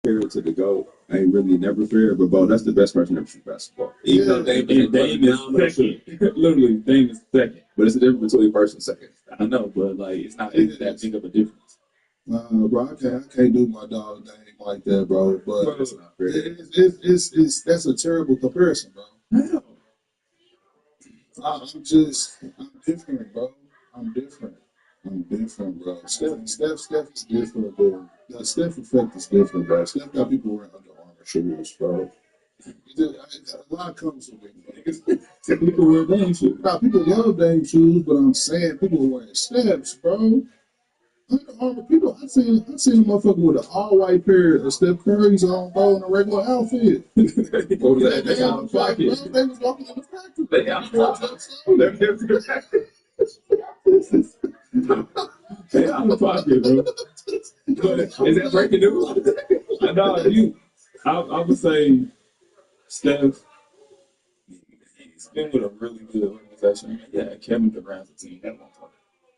compared to the GOAT, I ain't really never fair, but bro, that's the best person ever shoot basketball. Even though Dame is second. Literally, Dame is second. But it's a difference between first and second. I know, but like it's not that big of a difference. Bro, I can't do my dog Dame like that, bro. But That's not fair. That's a terrible comparison, bro. No. I'm different, bro. I'm different, bro. Steph is different, bro. The Steph effect is different, bro. Steph got people wearing Under Armour shoes, bro. A lot comes with it, bro. People wear Dame shoes. Nah, people love Dame shoes, but I'm saying people wearing Steph's, bro. Under Armour people, I seen a motherfucker with an all-white pair of Steph Curry's on, bro, in a regular outfit. What was that? They out of pocket. They was walking in the factory. They out of pocket. They out of pocket, bro. Is that breaking news? No, I would say Steph. He's been with a really good organization. Yeah, Kevin Durant's a team at one point.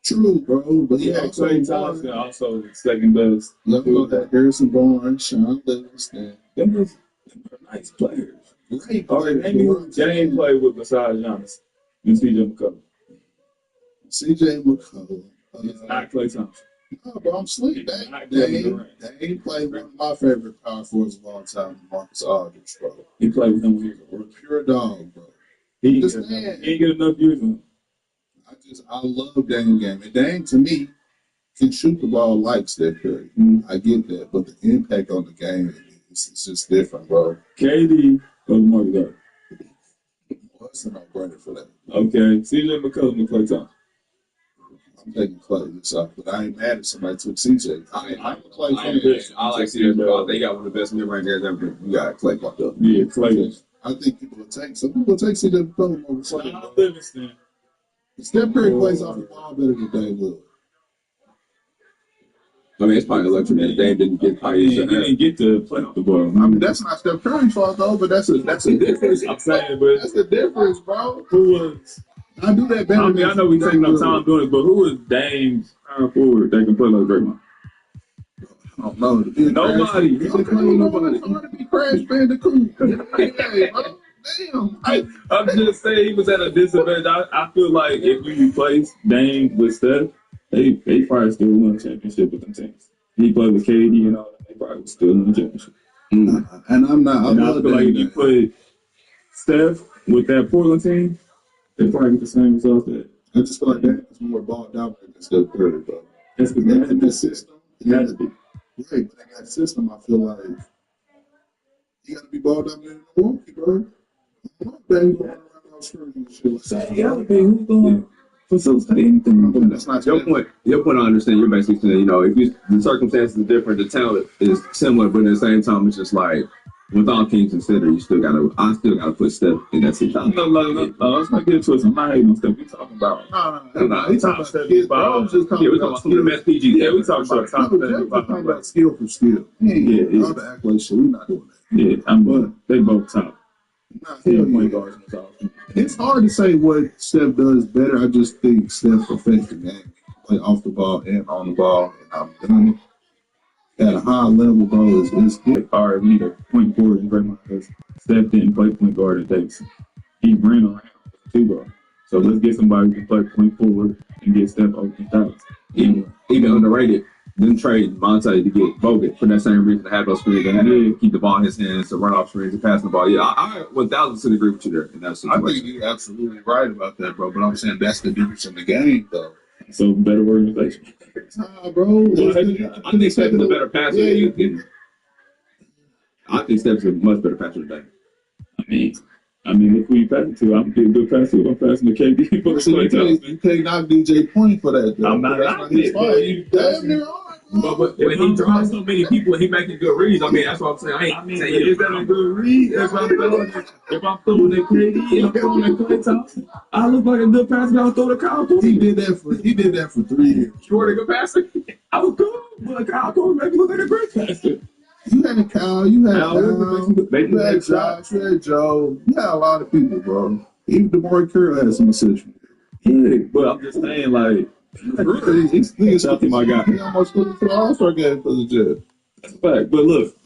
True, bro, but he had Clay Thompson also second best. Level that Harrison Barnes, Sean Livingston. Them were nice players. Great. All right, name me who James played with besides Giannis and CJ McCollum. CJ McCollum. It's not Clay Thompson. No, bro, I'm sleep. Dame played one of my favorite power forwards of all time, Marcus Aldridge, bro. He played with him when he was a rookie. Pure dog, bro. He ain't get enough years on him. I love Dame game. And Dame, to me, can shoot the ball like Steph Curry. I get that, but the impact on the game is just different, bro. KD or Marcus Aldridge? What's the no-brainer for that? Okay, CJ McCollum and Clay Thompson. I'm taking Clay this off, but I ain't mad if somebody took CJ. I'm a Clay fan. I like CJ McCollum. They got one of the best mid-rangers ever. You got Clay popped up. Yeah, Clay. I think some people will take CJ McCollum over Clay. Livingston. Steph Curry plays off the ball better than Dame will. I mean, it's probably electric that Dame didn't get. He didn't get to play off the ball. I mean, that's not Steph Curry's fault though, but that's a difference. I'm saying, but that's the difference, bro. Who was? I do that better. I mean, I know we taking up time doing it, but who was Dame's power forward that can play like Draymond? I don't know. Nobody. He's playing nobody. I want to be Crash Bandicoot. Hey, bro. Damn. I'm just saying he was at a disadvantage. I feel like if we replace Dame with Steph, they probably still won a championship with them teams. He played with KD and all that. They probably would still win a championship. And I'm not. And I feel like if you put Steph with that Portland team, they probably get the same results that. I just feel like that's more ball dominant than Steph Curry, bro. That's because in that system. It has to be. Right, but in that system, I feel like you got to be ball dominant in Milwaukee, bro. Who's going facilitate anything? That's not your point. Your point, I understand. You're basically saying, if the circumstances are different, the talent is similar, but at the same time, it's just like, with all things considered, I still gotta put Steph in that situation. No, let's not get into it. I'm not hating on Steph. We talking about. No. He's talking about Steph. We're talking about some of the best PGs. Yeah, we talking about talking about skill for skill. Yeah, all the accolades shit. We're not doing that. Yeah, they both top. It's hard to say what Steph does better. I just think Steph affects the game, play off the ball and on the ball. And I'm done at a high level, bro. It's good. Our leader, point forward, and Draymond, because Steph didn't play point guard at Davidson. He ran around too, bro. So let's get somebody who can play point forward and get Steph open shots. Even underrated. Then trade Monte to get Bogut for that same reason to have those screens and keep the ball in his hands to run off screens and pass the ball. Yeah, I 1,000% agree with you there in that situation. I think you're absolutely right about that, bro. But I'm saying that's the difference in the game, though. So better organization. Nah, bro. I think Steph is a better passer. I think Steph's a much better passer than Dame. I mean, if we pass it to, I'm a good passer. I'm passing to KD. You can't knock DJ Point for that, though. I'm not knocking it. Damn near hard. But when he draws so many people and he making good reads, that's what I'm saying. Is that a good read? If I'm throwing at KD and I'm throwing at Clay Thompson, I look like a good passer. I'll throw the Kyle Korver. He did that for 3 years. You were a good passer? I was good, but Kyle Korver made me look like a great passer. You had Kyle, you had Josh, you had Joe. You had a lot of people, bro. Even DeMar Carroll had some assistance. Yeah, but I'm just saying, like, he's my guy. He almost put it for the All-Star game for the Jets. That's a fact. But look,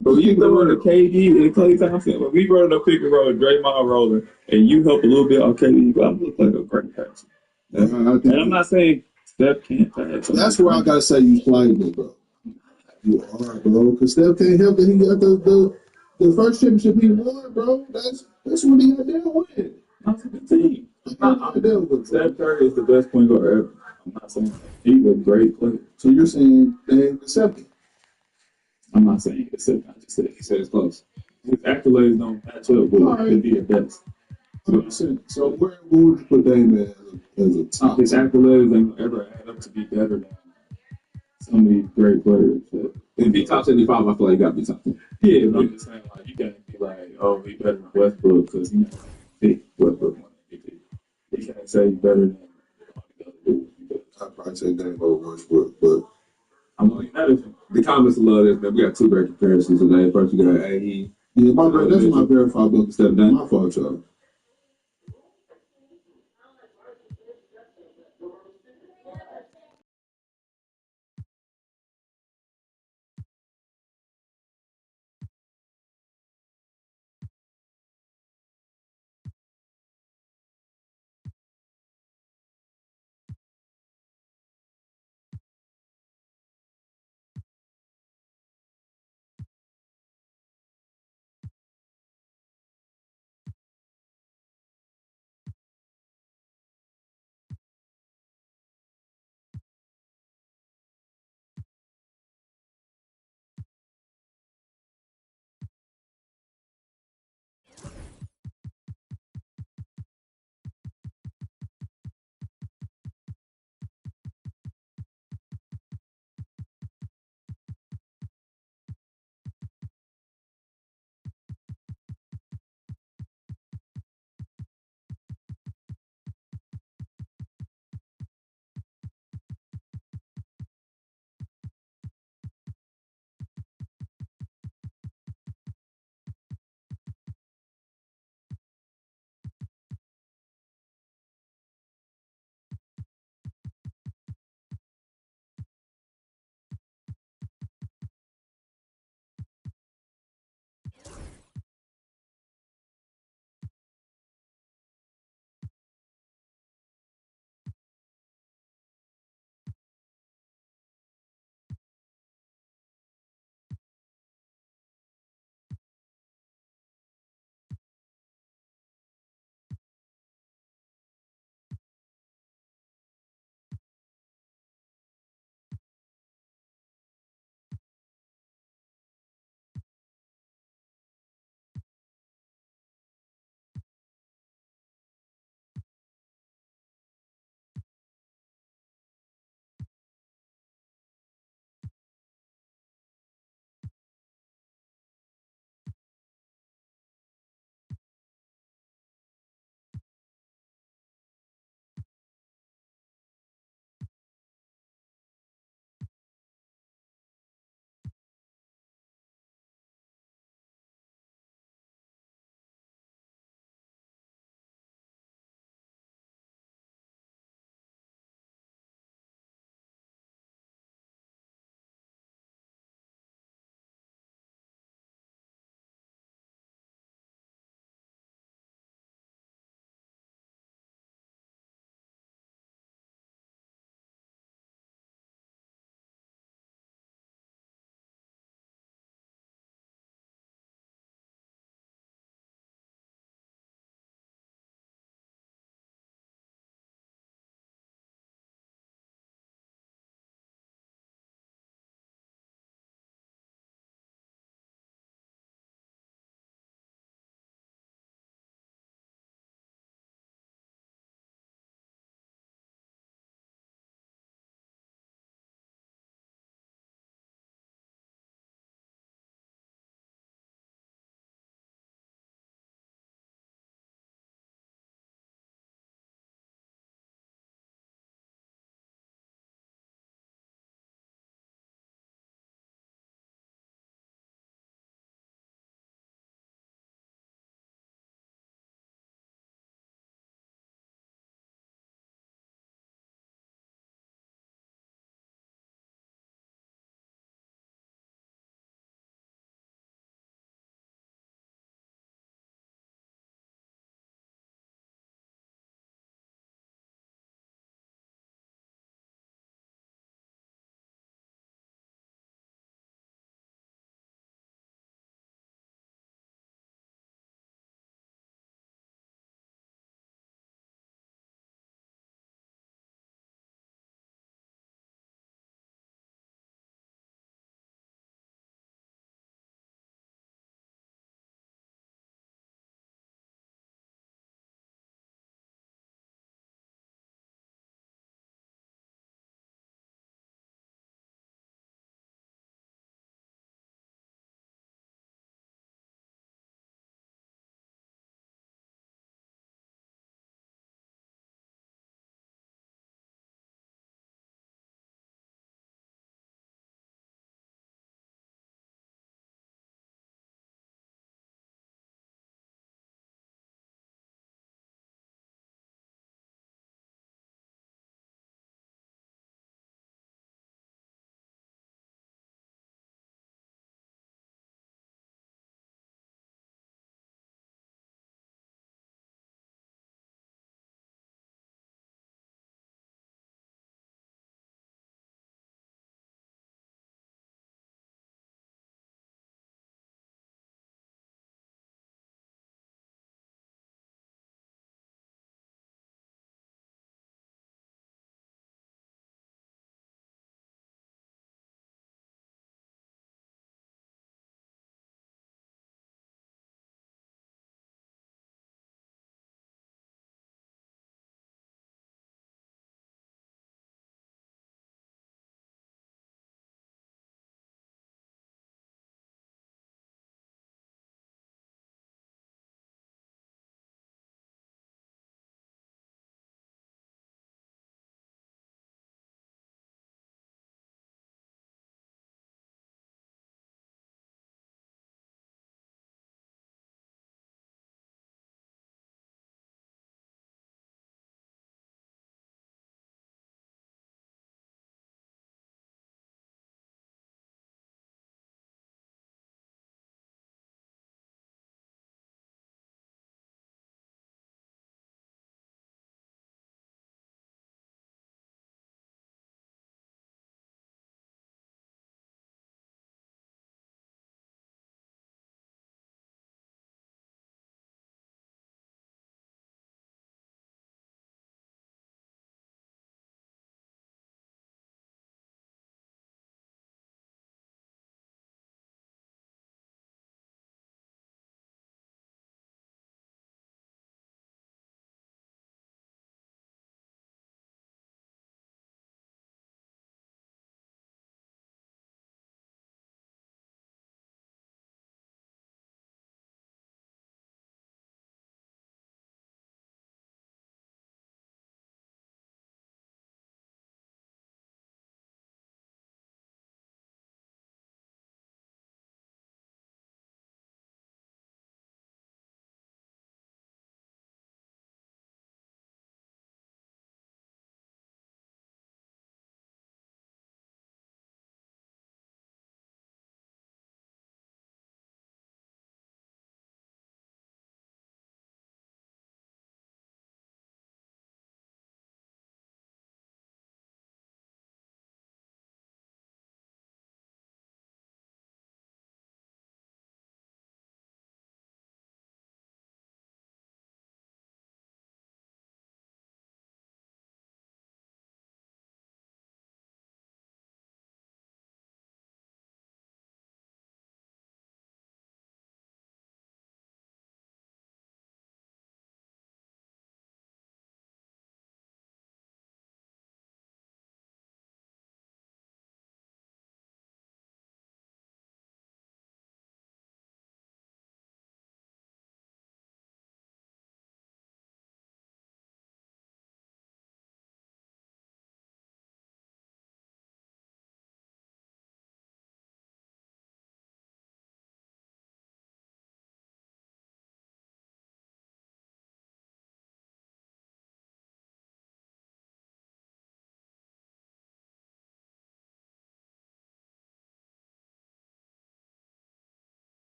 but you throw in the KD and Klay Thompson, when we run a pick and roll, Draymond rolling, and you help a little bit on KD, but I'm look like a great passer. And I'm not saying Steph can't pass. That's where I gotta say you slightly, bro. You are, bro, because Steph can't help it. He got the first championship he won, bro. That's what he got there with. That's a good team. Steph Curry is the best point guard ever. I'm not saying that. He's a great player. So you're saying they ain't accepted? I'm not saying it's second. I just said he said it's close. His accolades don't match up with could be the best. 100%. So where would you put Dame as a top? His accolades ain't ever add up to be better than some of these great players. If he top 75, I feel like he got to be top 10. Yeah, but I'm just saying, like, you can't be like, oh, he better than Westbrook because he never picked Westbrook won MVP. You can't say he's better than all the other dudes. I'd probably say Dame over Westbrook, but I'm like, that is The comments love this, man. We got two great comparisons today. First, we got AE. yeah, that's my verified book. Step down. My fault, y'all.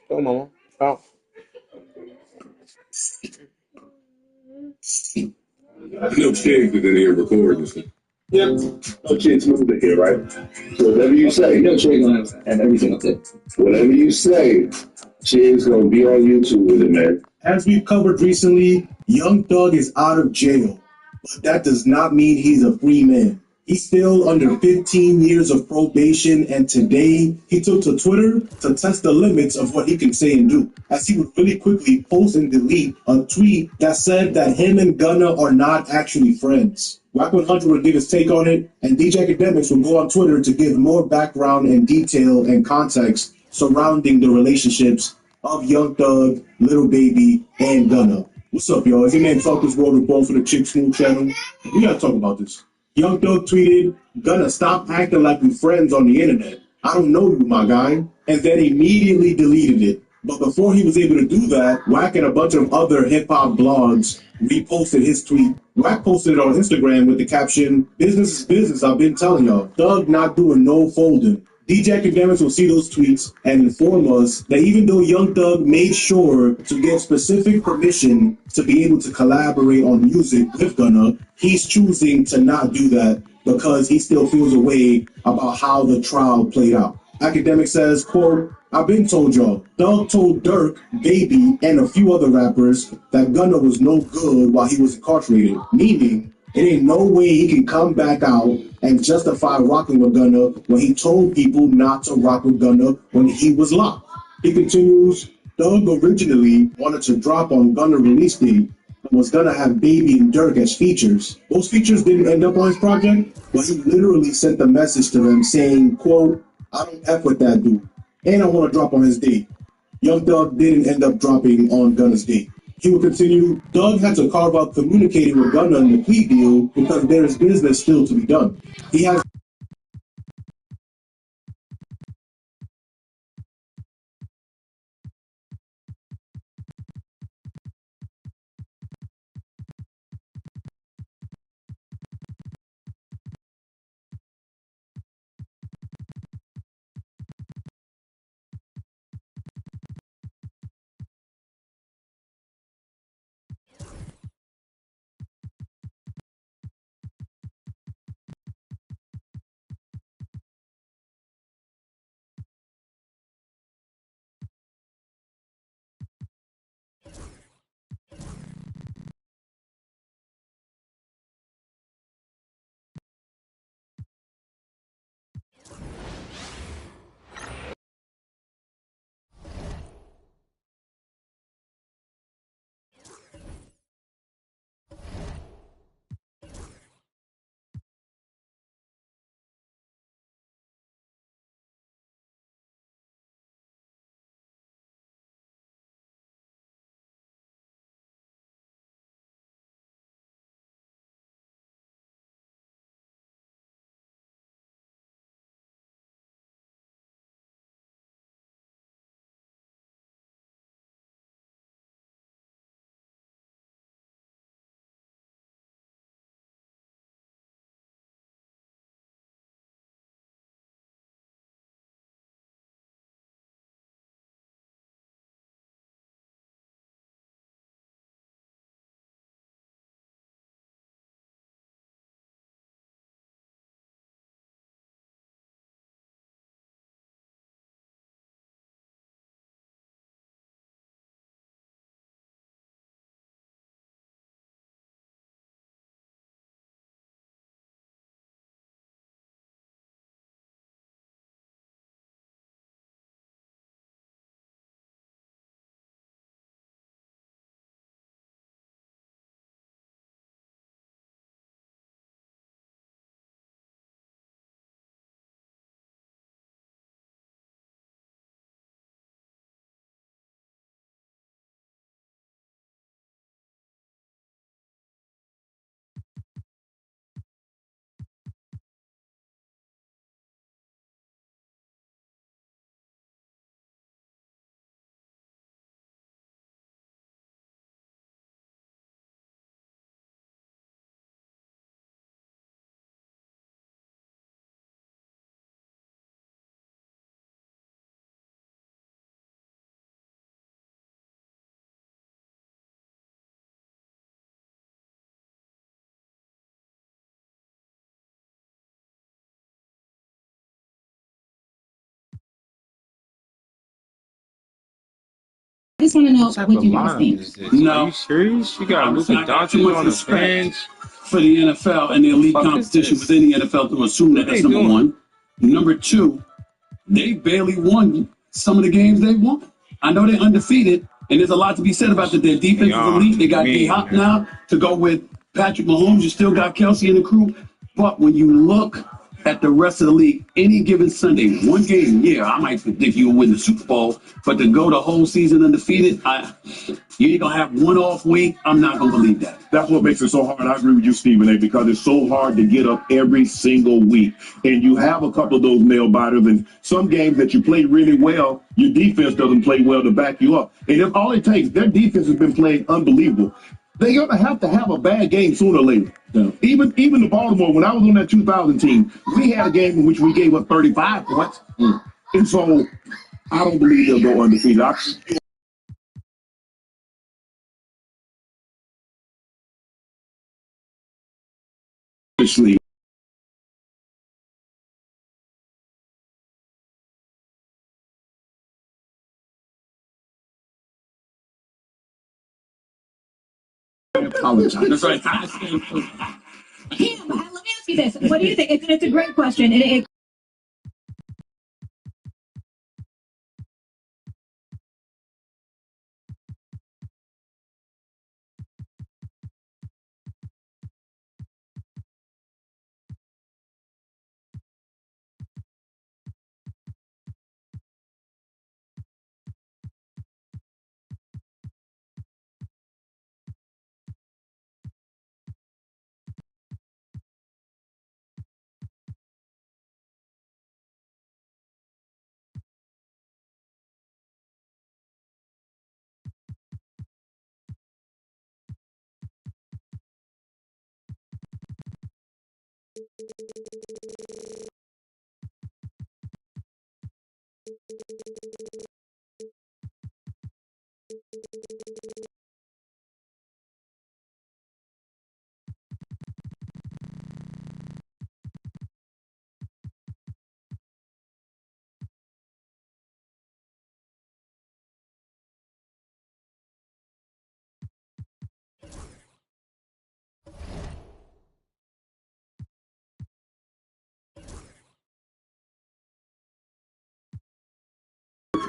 Go, mama. Out. No kids is in here recording this. Yep. No kids moving here, right? So whatever you say, No shade on it and everything up there. whatever you say, Chig's gonna be on YouTube with it, man. As we've covered recently, Young Thug is out of jail, but that does not mean he's a free man. He's still under 15 years of probation, and today he took to Twitter to test the limits of what he can say and do, as he would really quickly post and delete a tweet that said that him and Gunna are not actually friends. Wack 100 would give his take on it, and DJ Academics would go on Twitter to give more background and detail and context surrounding the relationships of Young Thug, Little Baby, and Gunna. What's up, y'all? It's your man Focus World Report for the Chick Smooth channel. We gotta talk about this. Young Thug tweeted, "Gunna, stop acting like we friends on the internet. I don't know you, my guy." And then immediately deleted it. But before he was able to do that, Wack and a bunch of other hip-hop blogs reposted his tweet. Wack posted it on Instagram with the caption, "Business is business, I've been telling y'all. Thug not doing no folding." DJ Academics will see those tweets and inform us that even though Young Thug made sure to get specific permission to be able to collaborate on music with Gunna, he's choosing to not do that because he still feels a way about how the trial played out. Academic says, quote, "I've been told y'all, Thug told Dirk, Baby, and a few other rappers that Gunna was no good while he was incarcerated," meaning it ain't no way he can come back out and justify rocking with Gunna when he told people not to rock with Gunna when he was locked. He continues, "Thug originally wanted to drop on Gunna release date and was gonna have Baby and Dirk as features. Those features didn't end up on his project, but he literally sent a message to them saying, quote, 'I don't F with that dude, and I want to drop on his date.' Young Thug didn't end up dropping on Gunna's date." He will continue, "Thug had to carve out communicating with Gunna in the plea deal because there is business still to be done. He has just want to know what you guys think. No. Are you serious? You got Luka I got too Doncic much on the respect bench. for the NFL and the elite Fuck is competition this? within the NFL to assume that that's What are number they doing? one. Number two, they barely won some of the games they won. I know they're undefeated, and there's a lot to be said about that. Their defense is elite. They got D-Hop now to go with Patrick Mahomes. You still got Kelsey in the crew. But when you look at the rest of the league, any given Sunday, one game, yeah, I might predict you'll win the Super Bowl. But to go the whole season undefeated, you ain't going to have one off week. I'm not going to believe that. That's what makes it so hard. I agree with you, Stephen A., because it's so hard to get up every single week. And you have a couple of those nail biters, and some games that you play really well, your defense doesn't play well to back you up. And if all it takes, their defense has been playing unbelievable. They're going to have a bad game sooner or later. Yeah. Even the Baltimore, when I was on that 2000 team, we had a game in which we gave up 35 points. And so I don't believe they'll go undefeated. Obviously, I apologize. That's right. Kim, let me ask you this. What do you think? It's a great question.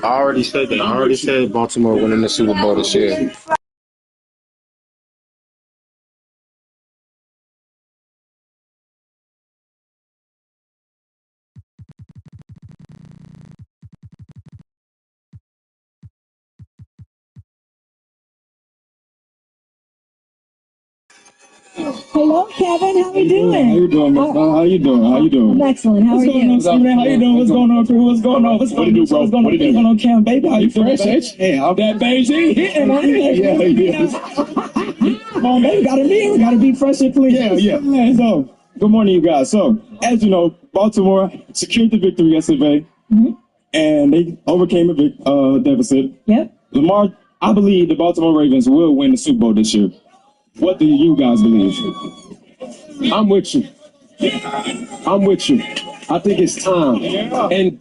I already said that. I already said Baltimore winning the Super Bowl this year. Hello, Kevin. How are you doing? How you doing, Miss Bell? How you doing? How you doing? I'm excellent. How are you? What's going on, How you doing? What's going on, crew? What's going on? What's going on? What's going on, Cam? Baby, how you doing? Hey, I'm that Beijing hitting, man. Yeah. Come on, baby. Gotta be fresh and clean. Yeah. So, good morning, you guys. So, as you know, Baltimore secured the victory yesterday, and they overcame a big deficit. Yep. Lamar, I believe the Baltimore Ravens will win the Super Bowl this year. What do you guys believe? I'm with you. I think it's time.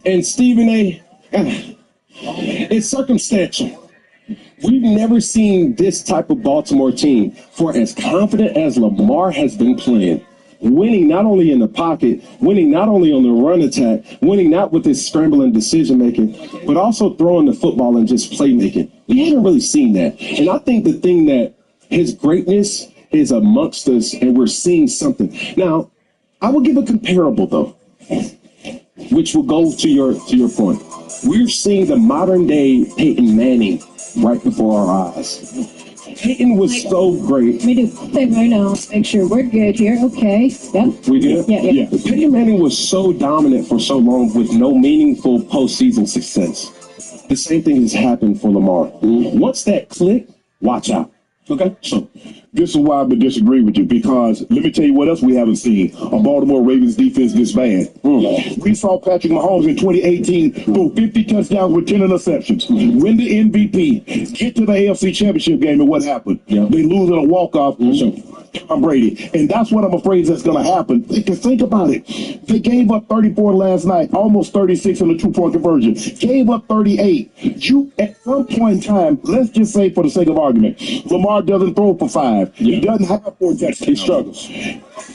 And Stephen A., it's circumstantial. We've never seen this type of Baltimore team for as confident as Lamar has been playing. Winning not only in the pocket, winning not only on the run attack, winning not with his scrambling decision making, but also throwing the football and just playmaking. We haven't really seen that. And I think the thing that his greatness is amongst us, and we're seeing something. Now, I will give a comparable though, which will go to your point. We're seeing the modern day Peyton Manning right before our eyes. Peyton was so great. Let me do something right now. Make sure we're good here. Okay. Yep. We good? Yeah. Peyton Manning was so dominant for so long with no meaningful postseason success. The same thing has happened for Lamar. Once that click, watch out. Okay? So This is why I would disagree with you, because let me tell you what else we haven't seen. A Baltimore Ravens defense this bad. We saw Patrick Mahomes in 2018 throw 50 touchdowns with 10 interceptions. Win the MVP, get to the AFC Championship game, and what happened? They lose in a walk-off. Tom Brady. And that's what I'm afraid that's going to happen. Because think about it. They gave up 34 last night, almost 36 on the two-point conversion. Gave up 38. You, at some point in time, let's just say for the sake of argument, Lamar doesn't throw for 5. He doesn't have 4 touchdowns. He struggles.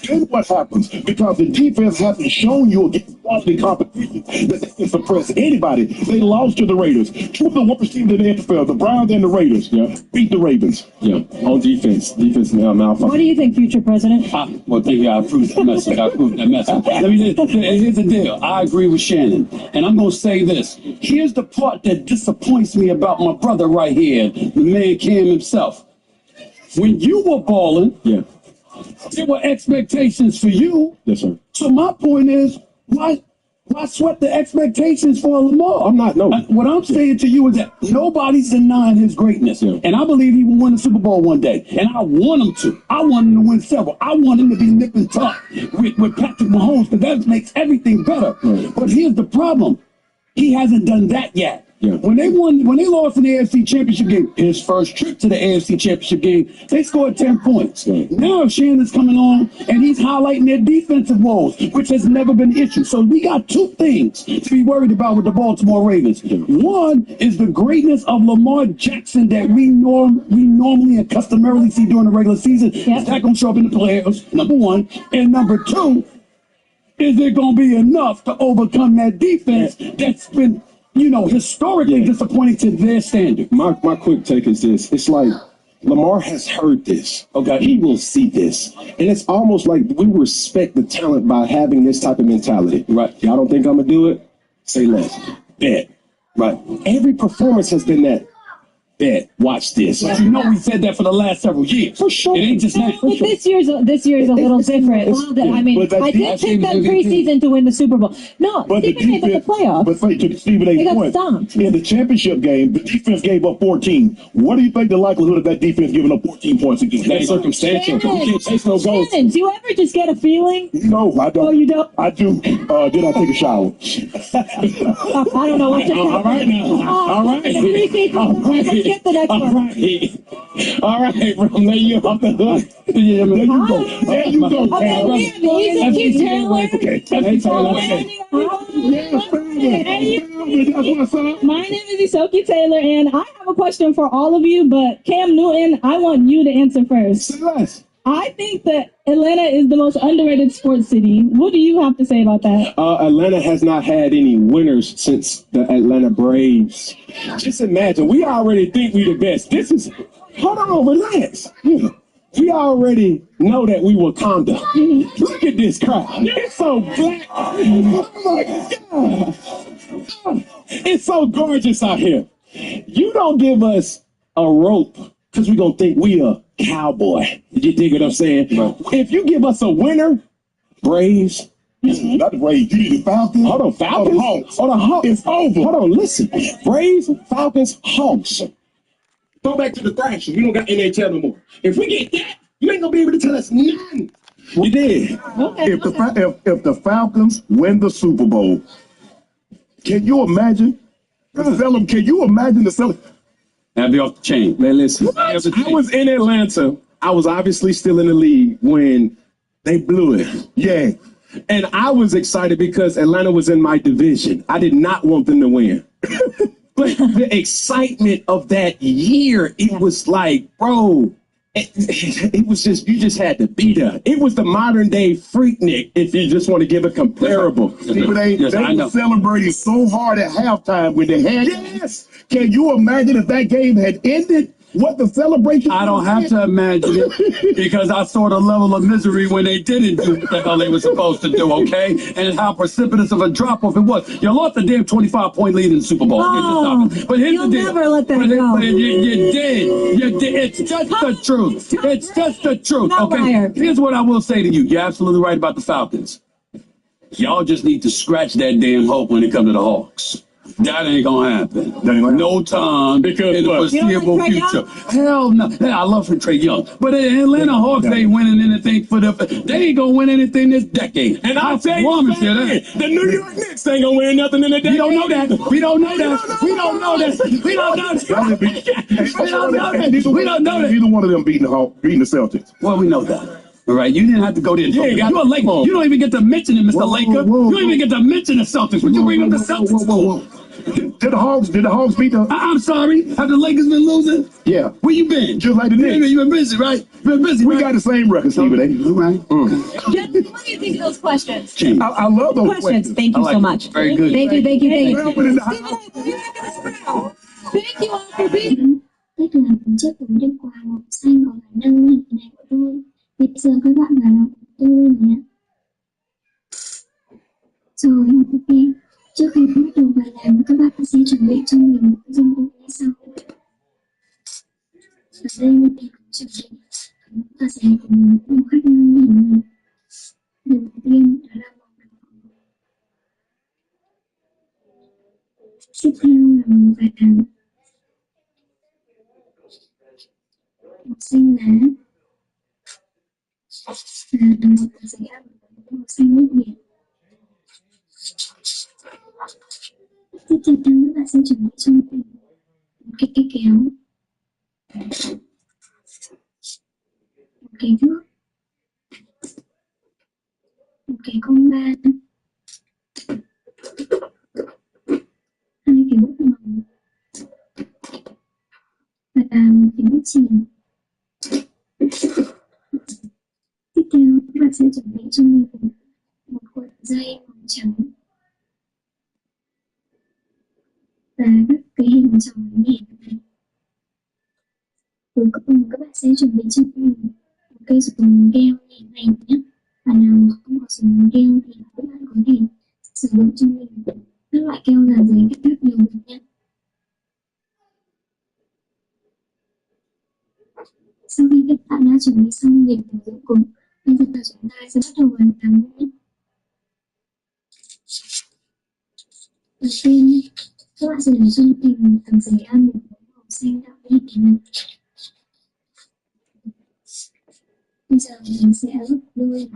Then what happens? Because the defense hasn't shown you against quality competition that they can suppress anybody. They lost to the Raiders. Two of the worst teams in the NFL, the Browns and the Raiders, beat the Ravens. On defense. Defense now malfunction. What do you think, future president? Well, thank you. I approve that message. Here's the deal. I agree with Shannon. And I'm going to say this. Here's the part that disappoints me about my brother right here, the man Cam himself. When you were balling, there were expectations for you. Yes, sir. So my point is, why sweat the expectations for Lamar? I'm not, no. What I'm saying to you is that nobody's denying his greatness. And I believe he will win the Super Bowl one day. And I want him to. I want him to win several. I want him to be nip and tuck with Patrick Mahomes, because that makes everything better. But here's the problem. He hasn't done that yet. When they lost in the AFC Championship game, his first trip to the AFC Championship game, they scored 10 points. Now Shannon's coming on, and he's highlighting their defensive woes, which has never been an issue. So we got 2 things to be worried about with the Baltimore Ravens. One is the greatness of Lamar Jackson that we normally and customarily see during the regular season. Is that going to show up in the playoffs? Number one. And number 2, is it going to be enough to overcome that defense that's been historically disappointing to their standard? My quick take is this. It's like Lamar has heard this. Okay. He will see this. And it's almost like we respect the talent by having this type of mentality. Right. Y'all don't think I'm going to do it? Say less. Bet. Right. Every performance has been that. Bet. Watch this. But we said that for the last several years. For sure. It ain't just now. But this year's a little different. I mean, I did pick them preseason to win the Super Bowl. No, But they made the playoffs. But to Stephen They A's got point, stomped. in the championship game, the defense gave up 14. What do you think the likelihood of that defense giving up 14 points against that? Circumstantial. Shannon, do you ever just get a feeling? No, I don't. Oh, you don't? I do. Did I take a shower? I don't know what to All right now. All right. Let's get the next one. All right, bro. There you off the hook. There you go. There you go. Okay, we have Easy Taylor. My name is Isoki Taylor, and I have a question for all of you, but Cam Newton, I want you to answer first. I think that Atlanta is the most underrated sports city. What do you have to say about that? Atlanta has not had any winners since the Atlanta Braves. Just imagine, we already think we the best. Hold on, relax. We already know that we Wakanda. Look at this crowd. It's so black. Oh my God. It's so gorgeous out here. You don't give us a rope because we're going to think we a cowboy. You dig what I'm saying? Right. If you give us a winner, Braves. Not the Braves. You need the Falcons. Hold on, Falcons. Hawks. Hold on, Hawks. It's over. Hold on, listen. Braves, Falcons, Hawks. Go back to the Thrashers. We don't got NHL no more. If we get that, you ain't gonna be able to tell us nothing. We did. Okay, If the Falcons win the Super Bowl, can you imagine? Can you imagine the celebration? That'd be off the chain. Man, listen. I was in Atlanta. I was obviously still in the league when they blew it. Yeah. And I was excited because Atlanta was in my division. I did not want them to win. But the excitement of that year, it was like, bro, it was just, you just had to be there. It was the modern day Freaknik, if you just want to give a comparable. They were celebrating so hard at halftime when they had it. Yes. Can you imagine if that game had ended? What the celebration? I don't have to imagine it because I saw the level of misery when they didn't do what the hell they were supposed to do, okay? And how precipitous of a drop-off it was. You lost a damn 25-point lead in the Super Bowl. But here's the deal. Never let that go. But you did. You did. It's just the truth. It's just the truth, okay? Here's what I will say to you. You're absolutely right about the Falcons. Y'all just need to scratch that damn hope when it comes to the Hawks. That ain't gonna happen. No time Because in the what? foreseeable future. Hell no. Hey, I love for Trey Young, but the Atlanta Hawks ain't winning anything they ain't gonna win anything this decade. And I'll tell you promise you that. the New York Knicks ain't gonna win nothing in the day. We don't know that. We don't know that. We don't know that. We don't know that. We don't know that. We don't know that. Neither one of them beating the Celtics. Well, we know that. All right, you didn't have to go there. You ain't got You're a Laker. You don't even get to mention it, Mr. Laker. You don't even get to mention the Celtics. Would you bring up the Celtics? Did the Hawks beat the? I'm sorry. Have the Lakers been losing? Yeah. Where you been? Just like the Knicks. You been busy, right? You been busy. We got the same record, Stephen A. All right. Gentlemen, what do you think of those questions? I love those questions. Thank you so much. Very good. Thank you. Thank you all for being. Tức là tuần trước tôi đêm qua một xanh còn là nâng link này của tôi. Bây giờ các bạn vào lòng của tôi nhé. Rồi, ok. Trước khi bắt đầu bài làm, các bạn sẽ chuẩn bị cho mình một dụng cụ như sau. Ở đây mình chuẩn bị và sẽ cùng một khách hình. Đầu tiên đó là màu đỏ. Tiếp theo là màu vàng. Màu xanh lá và một tờ giấy ăn màu xanh nước biển. Tiếp theo các bạn sẽ chuẩn bị cho mình một cái cây kéo, một cái thước, một cái con ba, hai cái bút màu và một cái bút chì. Tiếp theo các bạn sẽ chuẩn bị cho mình một cuộn dây màu trắng và các cái hình tròn nhẹ này. Cuối cùng các bạn sẽ chuẩn bị cho mình một cây dùng keo nhẹ này nhé. Và nào không có dùng keo thì các bạn có thể sử dụng cho mình các loại keo dán giấy các đều được nhé. Sau khi các bạn đã chuẩn bị xong việc của dụng cụ, bây giờ chúng ta sẽ bắt đầu làm nhé. Đầu tiên, các bạn sẽ lấy cho mình một tờ giấy A1 màu xanh đậm nhẹ này. Bây giờ mình sẽ gấp đôi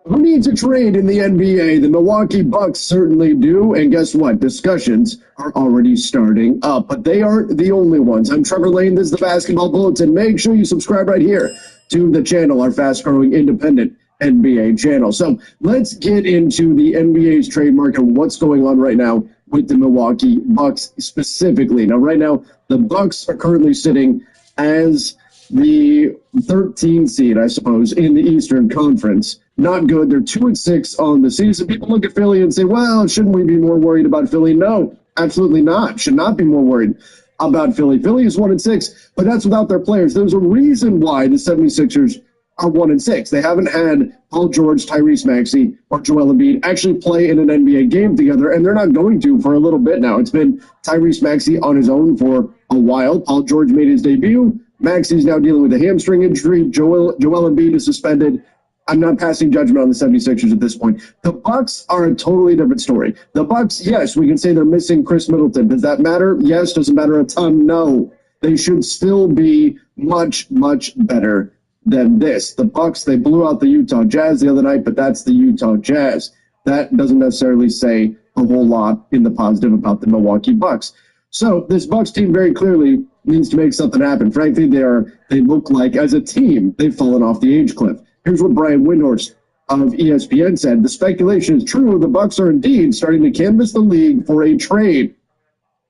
Who needs a trade in the NBA? The Milwaukee Bucks certainly do. And guess what? Discussions are already starting up, but they aren't the only ones. I'm Trevor Lane. This is the Basketball Bulletin. Make sure you subscribe right here to the channel, our fast-growing independent NBA channel. So let's get into the NBA's trade market and what's going on right now with the Milwaukee Bucks specifically. Now, right now, the Bucks are currently sitting as the 13th seed, I suppose, in the Eastern Conference. Not good. They're 2-6 on the season. People look at Philly and say, well, shouldn't we be more worried about Philly? No, absolutely not. Should not be more worried about Philly. Philly is 1-6, but that's without their players. There's a reason why the 76ers are 1-6. They haven't had Paul George, Tyrese Maxey, or Joel Embiid actually play in an NBA game together, and they're not going to for a little bit now. It's been Tyrese Maxey on his own for a while. Paul George made his debut. Maxey's now dealing with a hamstring injury. Joel Embiid is suspended. I'm not passing judgment on the 76ers at this point. The Bucks are a totally different story. The Bucks, yes, we can say they're missing Chris Middleton. Does that matter? Yes. Does it matter a ton? No. They should still be much, much better than this. The Bucks, they blew out the Utah Jazz the other night, but that's the Utah Jazz. That doesn't necessarily say a whole lot in the positive about the Milwaukee Bucks. So this Bucks team very clearly needs to make something happen. Frankly, they look like, as a team, they've fallen off the age cliff. Here's what Brian Windhorst of ESPN said. The speculation is true. The Bucks are indeed starting to canvass the league for a trade.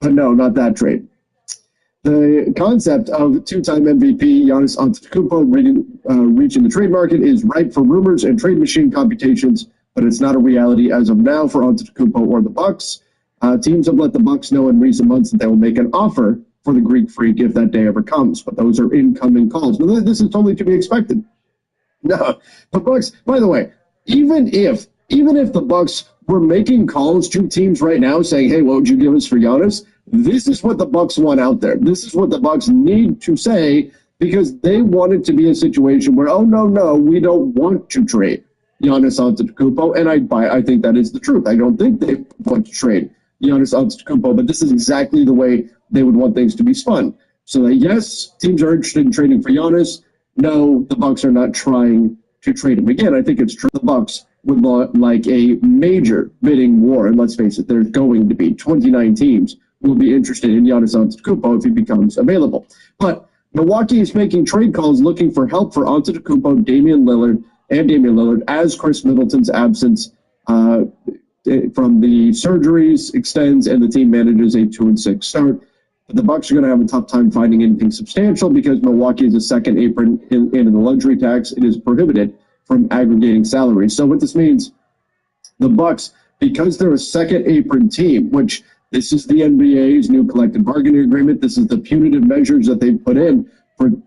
But no, not that trade. The concept of two-time MVP Giannis Antetokounmpo reaching the trade market is ripe for rumors and trade machine computations, but it's not a reality as of now for Antetokounmpo or the Bucks. Teams have let the Bucks know in recent months that they will make an offer for the Greek Freak if that day ever comes, but those are incoming calls. Now, this is totally to be expected. No, the Bucks, by the way, even if the Bucks were making calls to teams right now saying, hey, what would you give us for Giannis? This is what the Bucks want out there. This is what the Bucks need to say, because they want it to be a situation where, oh, no, we don't want to trade Giannis Antetokounmpo, and I think that is the truth. I don't think they want to trade Giannis Antetokounmpo, but this is exactly the way they would want things to be spun. So that, yes, teams are interested in trading for Giannis. No, the Bucks are not trying to trade him. Again, I think it's true. The Bucks would like a major bidding war, and let's face it, there's going to be 29 teams will be interested in Giannis Antetokounmpo if he becomes available. But Milwaukee is making trade calls looking for help for Antetokounmpo, Damian Lillard, as Chris Middleton's absence from the surgeries extends and the team manages a 2-6 start. But the Bucks are going to have a tough time finding anything substantial because Milwaukee is a second apron in the luxury tax. It is prohibited from aggregating salaries. So what this means, the Bucks, because they're a second apron team, which this is the NBA's new collective bargaining agreement. This is the punitive measures that they've put in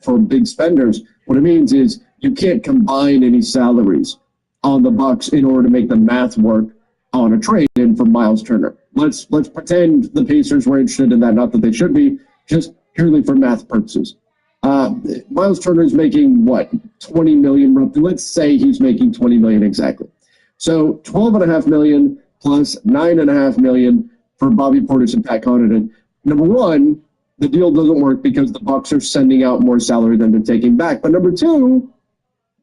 for big spenders. What it means is you can't combine any salaries on the Bucks in order to make the math work on a trade-in for Miles Turner. Let's pretend the Pacers were interested in that, not that they should be, just purely for math purposes. Miles Turner is making, what, $20 million roughly? Let's say he's making $20 million exactly. So $12.5 million plus $9.5 million for Bobby Portis and Pat Connaughton. Number one, the deal doesn't work because the Bucks are sending out more salary than they're taking back. But number two,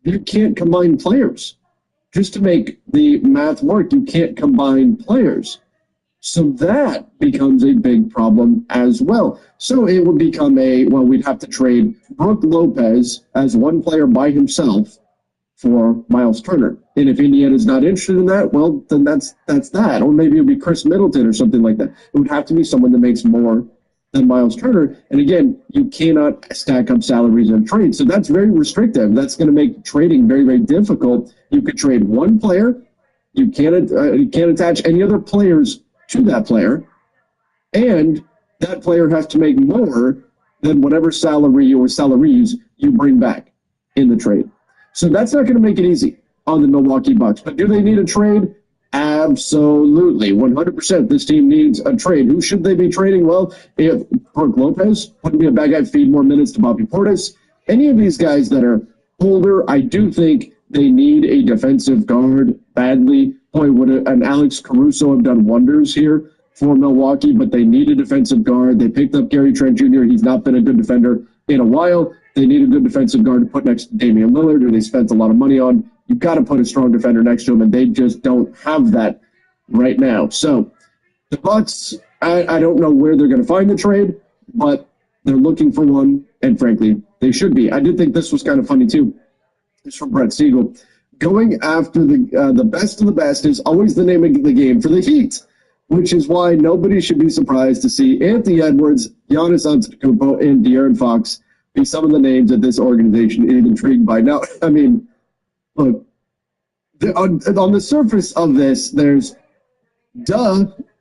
you can't combine players. Just to make the math work, you can't combine players. So that becomes a big problem as well. So it would become we'd have to trade Brook Lopez as one player by himself for Miles Turner. And if Indiana's not interested in that, well, then that's that. Or maybe it would be Chris Middleton or something like that. It would have to be someone that makes more than Miles Turner. And again, you cannot stack up salaries in trade. So that's very restrictive. That's going to make trading very, very difficult. You could trade one player. You can't attach any other players to that player. And that player has to make more than whatever salary or salaries you bring back in the trade. So that's not going to make it easy on the Milwaukee Bucks. But do they need a trade? Absolutely. 100% this team needs a trade. Who should they be trading? Well, if Brook Lopez wouldn't be a bad guy, feed more minutes to Bobby Portis. Any of these guys that are older, I do think they need a defensive guard badly. Boy, would an Alex Caruso have done wonders here for Milwaukee, but they need a defensive guard. They picked up Gary Trent Jr. He's not been a good defender in a while. They need a good defensive guard to put next to Damian Lillard, who they spent a lot of money on. You've got to put a strong defender next to him, and they just don't have that right now. So the Bucks, I don't know where they're going to find the trade, but they're looking for one, and frankly, they should be. I did think this was kind of funny, too. It's from Brett Siegel. Going after the best of the best is always the name of the game for the Heat, which is why nobody should be surprised to see Anthony Edwards, Giannis Antetokounmpo, and De'Aaron Fox be some of the names that this organization is intrigued by. Now, I mean, look, on the surface of this, there's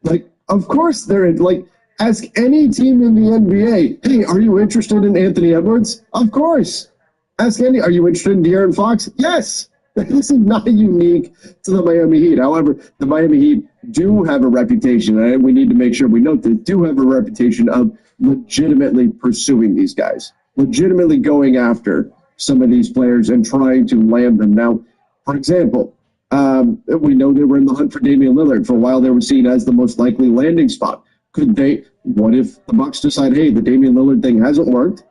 like, of course they're like, ask any team in the NBA, hey, are you interested in Anthony Edwards? Of course. Ask any, are you interested in De'Aaron Fox? Yes. This is not unique to the Miami Heat. However, the Miami Heat do have a reputation, and we need to make sure we note this, do have a reputation of legitimately pursuing these guys, legitimately going after some of these players and trying to land them. Now, for example, we know they were in the hunt for Damian Lillard. For a while, they were seen as the most likely landing spot. What if the Bucks decide, hey, the Damian Lillard thing hasn't worked?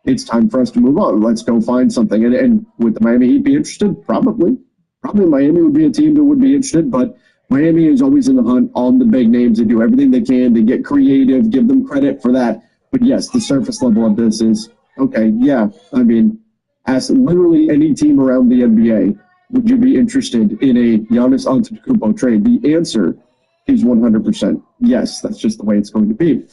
It's time for us to move on. Let's go find something. And would the Miami Heat be interested? Probably. Probably Miami would be a team that would be interested, but Miami is always in the hunt on the big names. They do everything they can to get creative, give them credit for that. But yes, the surface level of this is, okay, yeah, I mean, ask literally any team around the NBA, would you be interested in a Giannis Antetokounmpo trade? The answer is 100% yes. That's just the way it's going to be.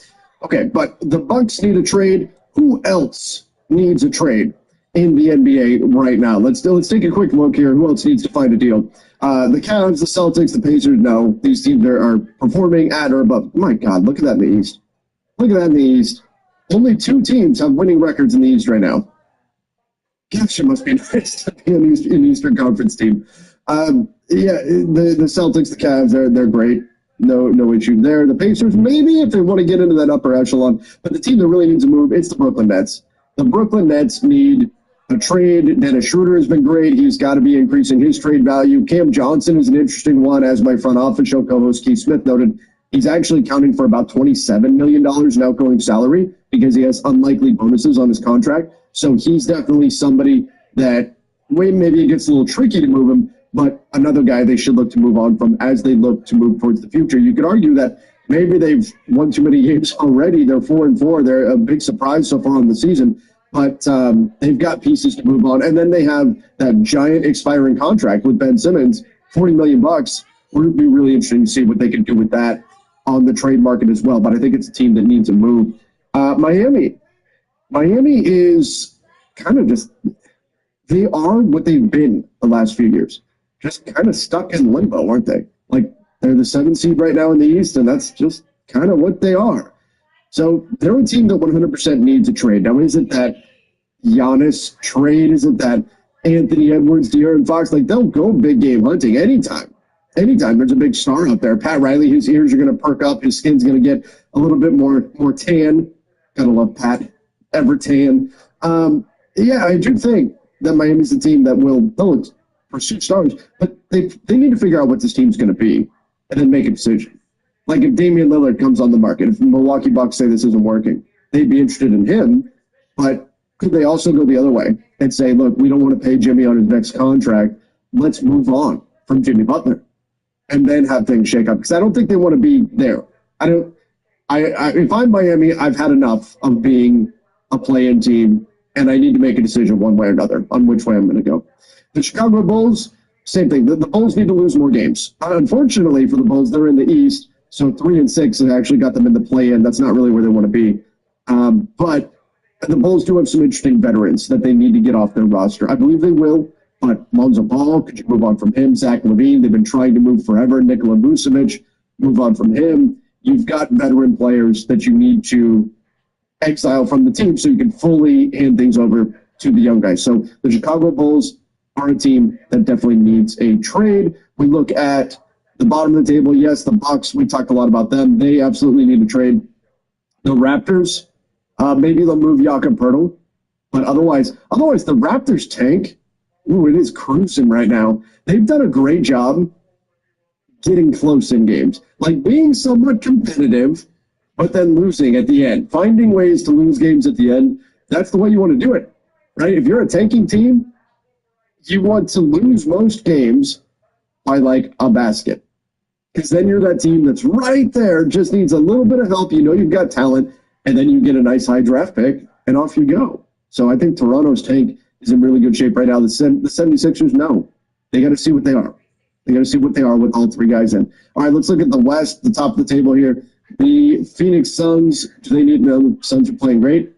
Okay, but the Bucks need a trade. Who else needs a trade in the NBA right now? Let's take a quick look here. Who else needs to find a deal? The Cavs, the Celtics, the Pacers, no. These teams are performing at or above. My God, look at that in the East. Look at that in the East. Only 2 teams have winning records in the East right now. Gosh, it must be nice to be an Eastern Conference team. The Celtics, the Cavs, they're great. No issue there. The Pacers, maybe if they want to get into that upper echelon, but the team that really needs to move, it's the Brooklyn Nets. The Brooklyn Nets need a trade. Dennis Schroeder has been great. He's got to be increasing his trade value. Cam Johnson is an interesting one, as my front office show co-host Keith Smith noted. He's actually accounting for about $27 million in outgoing salary because he has unlikely bonuses on his contract. So he's definitely somebody that maybe it gets a little tricky to move him, but another guy they should look to move on from as they look to move towards the future. You could argue that maybe they've won too many games already. They're 4-4. They're a big surprise so far in the season, but they've got pieces to move on. And then they have that giant expiring contract with Ben Simmons, $40 million. It would be really interesting to see what they can do with that on the trade market as well. But I think it's a team that needs a move. Miami is kind of just, they are what they've been the last few years. Just kind of stuck in limbo, aren't they? Like, they're the 7th seed right now in the East, and that's just kind of what they are. So they're a team that 100% needs a trade. Now, is it that Giannis trade? Is it that Anthony Edwards, De'Aaron Fox? Like, they'll go big game hunting anytime. Anytime there's a big star out there. Pat Riley, his ears are going to perk up. His skin's going to get a little bit more tan. Gotta love Pat. Ever tan. Yeah, I do think that Miami's a team that will pursue stars, but they need to figure out what this team's going to be and then make a decision. Like if Damian Lillard comes on the market, if the Milwaukee Bucks say this isn't working, they'd be interested in him, but could they also go the other way and say, look, we don't want to pay Jimmy on his next contract. Let's move on from Jimmy Butler and then have things shake up. Because I don't think they want to be there. If I'm Miami, I've had enough of being a play-in team, and I need to make a decision one way or another on which way I'm going to go. The Chicago Bulls, same thing. The Bulls need to lose more games. Unfortunately for the Bulls, they're in the East, so 3-6 has actually got them in the play-in. That's not really where they want to be. But the Bulls do have some interesting veterans that they need to get off their roster. I believe they will, but Lonzo Ball, could you move on from him? Zach LaVine, they've been trying to move forever. Nikola Vucevic, move on from him. You've got veteran players that you need to exile from the team so you can fully hand things over to the young guys. So the Chicago Bulls are a team that definitely needs a trade. We look at the bottom of the table. Yes, the Bucks, we talked a lot about them. They absolutely need a trade. The Raptors, maybe they'll move Jakob Poeltl, but otherwise the Raptors tank. Ooh, it is cruising right now. They've done a great job getting close in games, like being somewhat competitive, but then losing at the end, finding ways to lose games at the end. That's the way you want to do it, right? If you're a tanking team, you want to lose most games by like a basket, because then you're that team that's right there, just needs a little bit of help. You know you've got talent, and then you get a nice high draft pick, and off you go. So I think Toronto's tank is in really good shape right now. The 76ers, no. They got to see what they are. They got to see what they are with all three guys in. All right, let's look at the West, the top of the table here. The Phoenix Suns, do they need to know the Suns are playing great?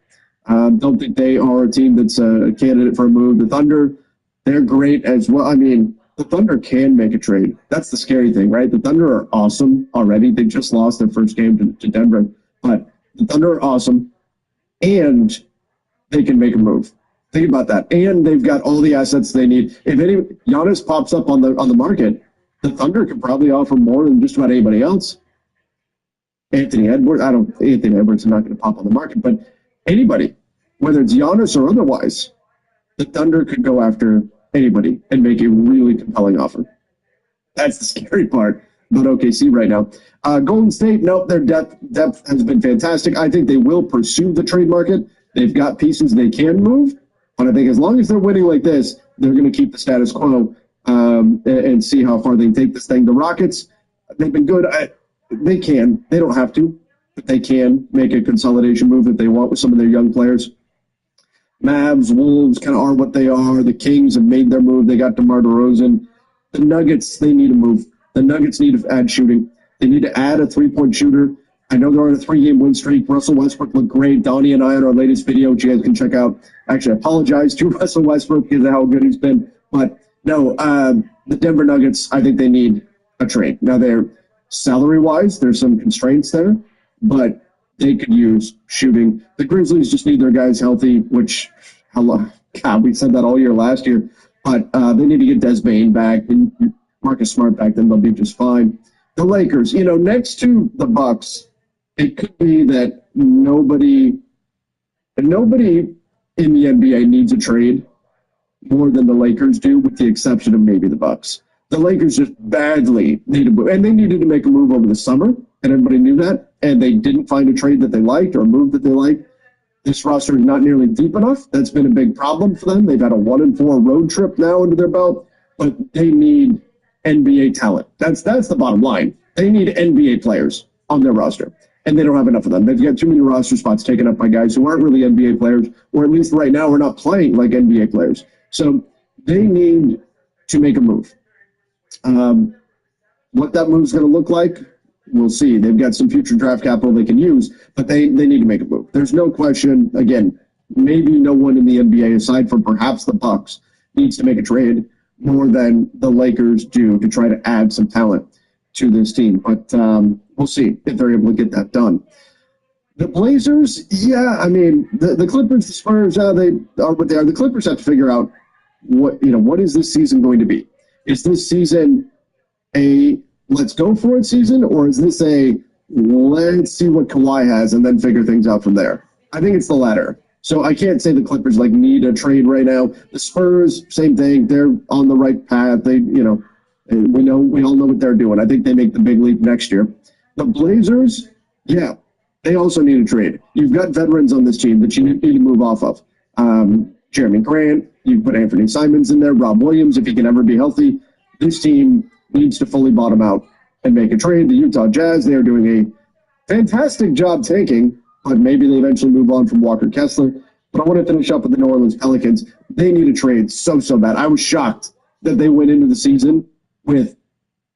Don't think they are a team that's a candidate for a move. The Thunder, they're great as well. I mean, the Thunder can make a trade. That's the scary thing, right? The Thunder are awesome already. They just lost their first game to Denver. But the Thunder are awesome, and they can make a move. Think about that. And they've got all the assets they need. If any Giannis pops up on the market, the Thunder could probably offer more than just about anybody else. Anthony Edwards is not going to pop on the market, but anybody, whether it's Giannis or otherwise, the Thunder could go after anybody and make a really compelling offer. That's the scary part about OKC right now. Golden State, nope, their depth has been fantastic. I think they will pursue the trade market. They've got pieces they can move, but I think as long as they're winning like this, they're going to keep the status quo and see how far they can take this thing. The Rockets, they've been good. They can. They don't have to, but they can make a consolidation move if they want with some of their young players. Mavs, Wolves kind of are what they are. The Kings have made their move. They got DeMar DeRozan. The Nuggets, they need a move. The Nuggets need to add shooting. They need to add a three-point shooter. I know they're on a 3-game win streak. Russell Westbrook looked great. Donnie and I on our latest video, which you guys can check out. Actually, I apologize to Russell Westbrook because of how good he's been. But no, the Denver Nuggets, I think they need a trade. Now, they're salary-wise, there's some constraints there, but they could use shooting. The Grizzlies just need their guys healthy, which, God, we said that all year last year. But they need to get Desmond back and Marcus Smart back, then they'll be just fine. The Lakers, next to the Bucks, it could be that nobody in the NBA needs a trade more than the Lakers do, with the exception of maybe the Bucks. The Lakers just badly need a move, and they needed to make a move over the summer, and everybody knew that, and they didn't find a trade that they liked or a move that they liked. This roster is not nearly deep enough. That's been a big problem for them. They've had a 1-4 road trip now under their belt, but they need NBA talent. That's the bottom line. They need NBA players on their roster, and they don't have enough of them. They've got too many roster spots taken up by guys who aren't really NBA players, or at least right now are not playing like NBA players. So they need to make a move. What that move is going to look like, we'll see. They've got some future draft capital they can use, but they need to make a move. There's no question, again, maybe no one in the NBA, aside from perhaps the Bucks, needs to make a trade more than the Lakers do to try to add some talent to this team. But we'll see if they're able to get that done. The Blazers, the Clippers, the Spurs, they are what they are. The Clippers have to figure out what is this season going to be? Is this season a let's go for it season, or is this a let's see what Kawhi has and then figure things out from there? I think it's the latter. So I can't say the Clippers need a trade right now. The Spurs, same thing. They're on the right path. We all know what they're doing. I think they make the big leap next year. The Blazers, they also need a trade. You've got veterans on this team that you need to move off of. Jeremy Grant, you put Anthony Simons in there, Rob Williams, if he can ever be healthy. This team needs to fully bottom out and make a trade. The Utah Jazz, they are doing a fantastic job tanking, but maybe they eventually move on from Walker Kessler. But I want to finish up with the New Orleans Pelicans. They need a trade so bad. I was shocked that they went into the season with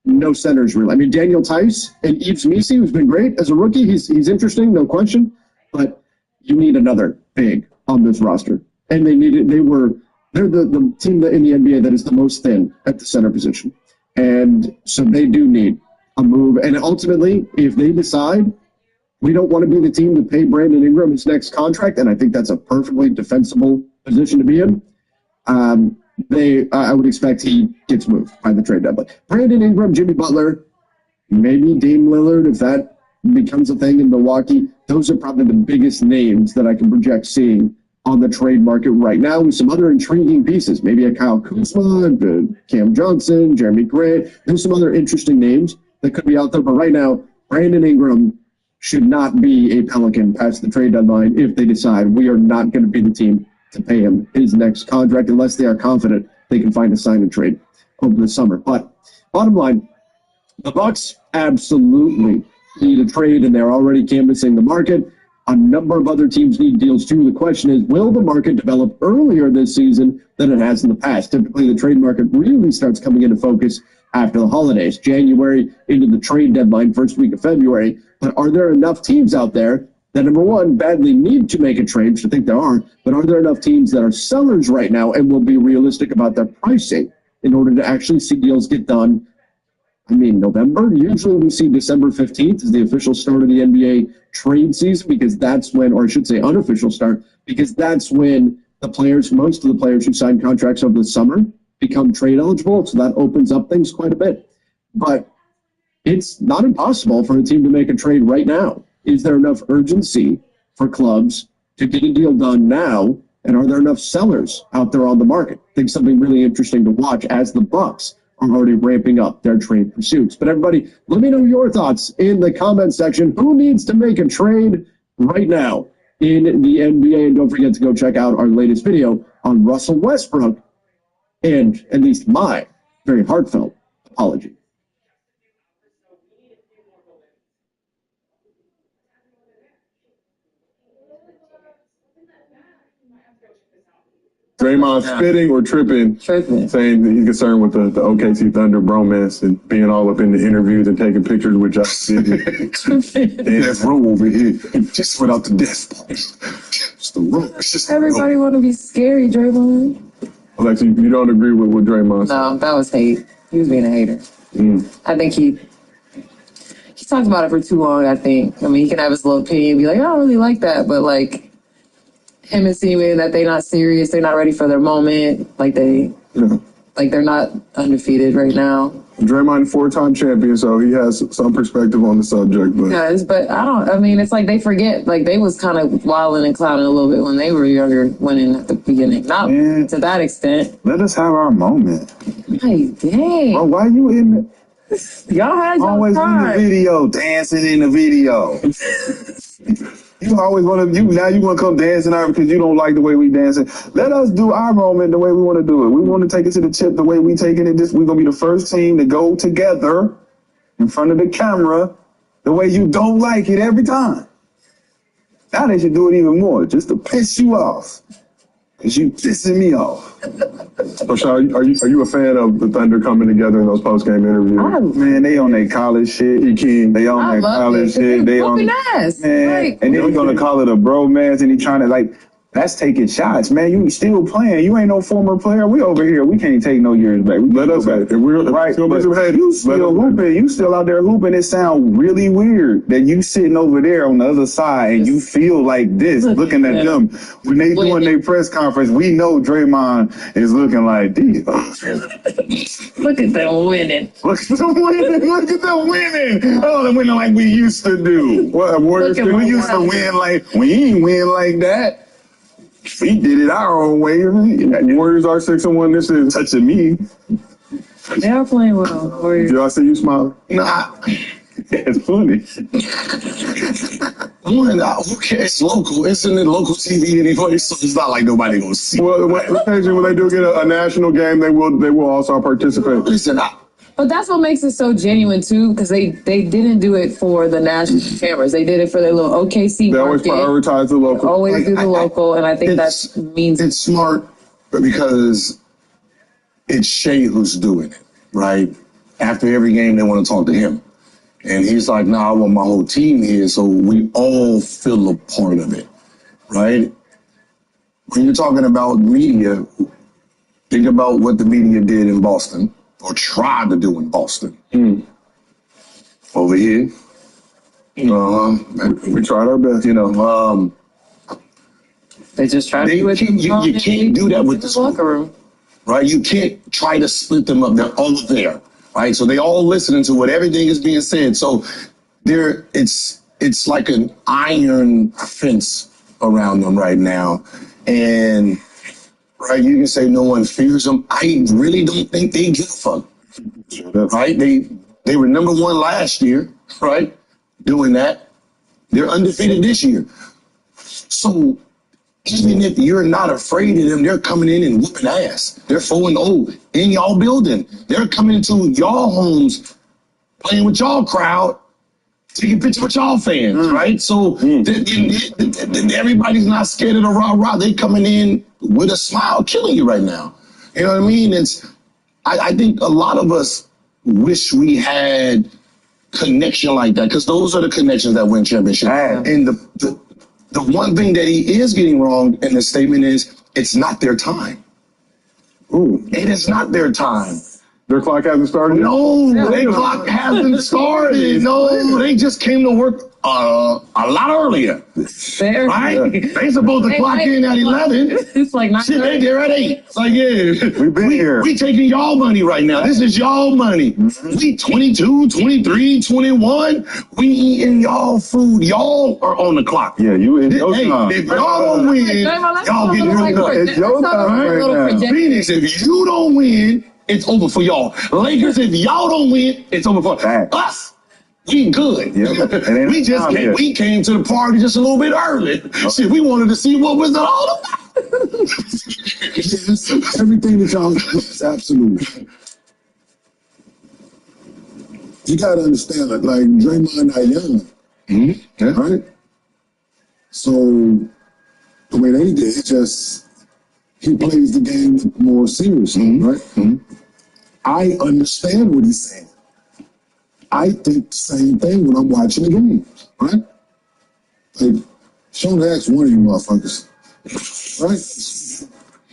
no centers, really. I mean, Daniel Tice and Yves Missi, who's been great as a rookie. He's interesting, no question. But you need another big on this roster. And they're the team in the NBA that is the most thin at the center position. And so they do need a move. And ultimately, if they decide we don't want to be the team to pay Brandon Ingram his next contract, and I think that's a perfectly defensible position to be in, I would expect he gets moved by the trade deadline. Brandon Ingram, Jimmy Butler, maybe Dame Lillard, if that becomes a thing in Milwaukee. Those are probably the biggest names that I can project seeing on the trade market right now, with some other intriguing pieces. Maybe a Kyle Kuzma, Cam Johnson, Jeremy Grant. There's some other interesting names that could be out there. But right now, Brandon Ingram should not be a Pelican past the trade deadline if they decide we are not going to be the team to pay him his next contract unless they are confident they can find a sign and trade over the summer. But bottom line, the Bucks absolutely need a trade, and they're already canvassing the market. A number of other teams need deals too. The question is, will the market develop earlier this season than it has in the past? Typically, the trade market really starts coming into focus after the holidays, January into the trade deadline, first week of February. But are there enough teams out there that, number one, badly need to make a trade, which I think there are, but are there enough teams that are sellers right now and will be realistic about their pricing in order to actually see deals get done? I mean, November? Usually we see December 15th is the official start of the NBA trade season because that's when, or I should say unofficial start, because that's when the players, most of the players who signed contracts over the summer become trade eligible, so that opens up things quite a bit. But it's not impossible for a team to make a trade right now. Is there enough urgency for clubs to get a deal done now? And are there enough sellers out there on the market? I think something really interesting to watch as the Bucks are already ramping up their trade pursuits. But everybody, let me know your thoughts in the comment section. Who needs to make a trade right now in the NBA? And don't forget to go check out our latest video on Russell Westbrook and at least my very heartfelt apology. Draymond spitting or tripping, saying that he's concerned with the OKC Thunder bromance and being all up in the interviews and taking pictures with Josh Giddey. Death row over here. Just without the death. It's the room. It's just everybody want to be scary, Draymond. Alexa, you don't agree with what Draymond said? No, that was hate. He was being a hater. I think he talked about it for too long, I think. I mean, he can have his little opinion and be like, I don't really like that, but like, him insinuating that they're not serious, they're not ready for their moment, like they're not undefeated right now. Draymond, 4-time champion, so he has some perspective on the subject. But yes, but it's like they forget, like they was kind of wilding and clouding a little bit when they were younger, winning at the beginning. Not to that extent. Let us have our moment. Hey, dang. Well, why you in y'all had your always time. In the video, dancing in the video. You always want to, now you want to come dancing out because you don't like the way we dancing. Let us do our moment the way we want to do it. We want to take it to the tip the way we taking it. We're going to be the first team to go together in front of the camera the way you don't like it every time. Now they should do it even more just to piss you off because you pissing me off. So, Sean, are you a fan of the Thunder coming together in those post-game interviews? Man, they on their college shit. They on their college shit. They on ass. Man, like, and then we're gonna call it a bromance, and he trying to like. That's taking shots, man. You still playing. You ain't no former player. We over here. We can't take no years back. Let us back. Right. You still hooping. You still out there hooping. It sounds really weird that you sitting over there on the other side and you feel like this, looking at them. When they doing their press conference, we know Draymond is looking like this. Look at them winning. Look at them winning. Look at them winning. Oh, they're winning like we used to do. What, Warriors? We used to win like, we ain't win like that. We did it our own way. Warriors are 6-1. This is touching me. They are playing well. Warriors. Did I see you smile? Nah. It's funny. Who cares? It's local. It's in the local TV anyway, so it's not like nobody gonna see. Well, occasionally when they do get a national game, they will also participate. Listen, but that's what makes it so genuine too, because they didn't do it for the national cameras. They did it for their little OKC. They always prioritize the local. Always do the local, and I think that means it's smart because it's Shea who's doing it, right? After every game, they want to talk to him, and he's like, "Nah, I want my whole team here, so we all feel a part of it, right?" When you're talking about media, think about what the media did in Boston. Or tried to do in Boston. Over here. We tried our best. They just tried to do it. You can't do that with the locker room. Right? You can't try to split them up. They're all there. Right? So they all listening to what everything is being said. So it's like an iron fence around them right now. And right, you can say no one fears them. I really don't think they give a fuck. Right? They were number one last year, right? Doing that. They're undefeated this year. So even if you're not afraid of them, they're coming in and whooping ass. They're 4-0 in y'all building. They're coming into y'all homes, playing with y'all crowd, taking pictures with y'all fans, right? So everybody's not scared of the rah-rah. They coming in with a smile, killing you right now. You know what I mean? I think a lot of us wish we had connection like that, because those are the connections that win championships. And the one thing that he is getting wrong in the statement is it's not their time. Ooh. It is not their time. Their clock hasn't started? No, their clock hasn't started. No, they just came to work a lot earlier. Fair. Right? They supposed to clock in at 11. It's like 9. Shit, they there at 8. It's like, yeah. We've been here. We taking y'all money right now. This is y'all money. We 22, 23, 21. We eating y'all food. Y'all are on the clock. Yeah, you in your time. If y'all don't win, y'all get hooked up. It's your time right now. Phoenix, if you don't win, it's over for y'all. Lakers, if y'all don't win, it's over for us. We good. Yep. We came to the party just a little bit early. Shit, we wanted to see what was it all about. Yes, everything that y'all is absolutely. You gotta understand, like Draymond not young, right? So the way they did, it just he plays the game more seriously, right? I understand what he's saying. I think the same thing when I'm watching the games, right? Like, Sean asked one of you motherfuckers, right?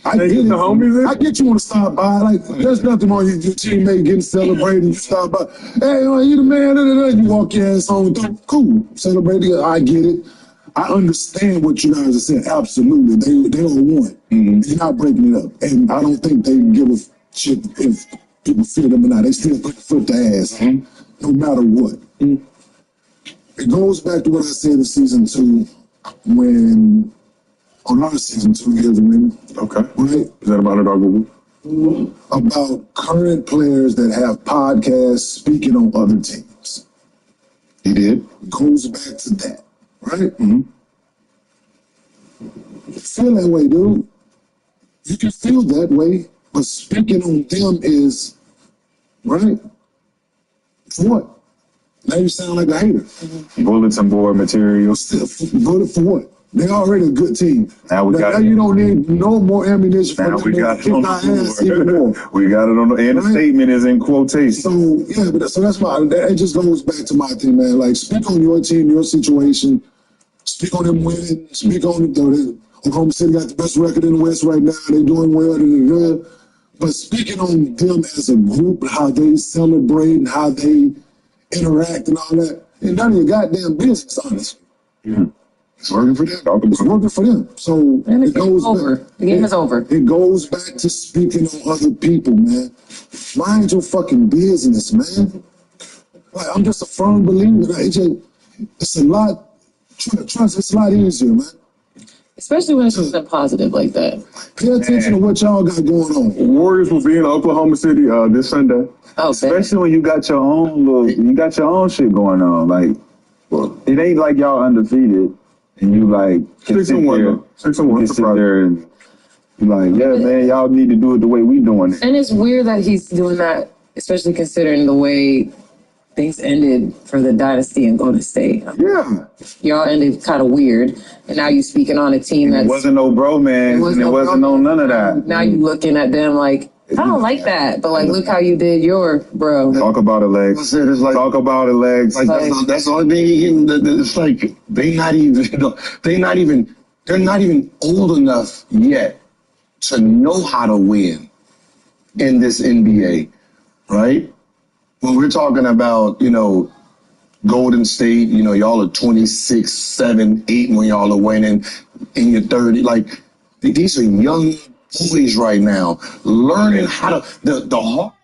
I get it. I get you want to stop by. Like, there's nothing wrong with your teammate getting celebrated. You stop by. Hey, you the man. You walk your ass on. Cool. Celebrate. I get it. I understand what you guys are saying. Absolutely. They all want. You're not breaking it up. And I don't think they give a shit if people feel them or not. They still put the foot to ass, no matter what. It goes back to what I said in season 2 when, on our season 2 years ago. Okay. Right? Is that about Underdog Google? About current players that have podcasts speaking on other teams. He did. Goes back to that, right? Feel that way, dude. You can feel that way, but speaking on them is, right? For what? Now you sound like a hater. Bulletin board material. Voted for what? They already a good team. Now you don't need no more ammunition for them we to got kick our ass even more. We got it on the end. The statement is in quotation. So yeah, so that's why it just goes back to my thing, man. Like, speak on your team, your situation. Speak on them winning. Speak on Oklahoma City got the best record in the West right now. They doing well. But speaking on them as a group, how they celebrate and how they interact and all that, and none of your goddamn business, honestly. It's working for them. It's working for them. So it goes over. The game is over. It goes back to speaking on other people, man. Mind your fucking business, man. Like, I'm just a firm believer that it's a lot. Trust, it's a lot easier, man. Especially when it's something positive like that. Pay attention to what y'all got going on. Warriors will be in Oklahoma City this Sunday. Oh, especially when you got your own shit going on. Like, it ain't like y'all undefeated and you like 6-1. 6-1. Sit there and you like, yeah, man, y'all need to do it the way we doing it. And it's weird that he's doing that, especially considering the way things ended for the dynasty in Golden State. Yeah. Y'all ended kind of weird. And now you speaking on a team that wasn't no bromance and it wasn't no none of that. Now you looking at them like, I don't like that, but like, look how you did your bro. Talk about it, Legs. Talk about it, Legs. Like, that's the only thing he can. It's like they're not even old enough yet to know how to win in this NBA, right? When we're talking about, Golden State, y'all are 26, 7, 8 when y'all are winning in your 30. Like, these are young boys right now learning how to the hard.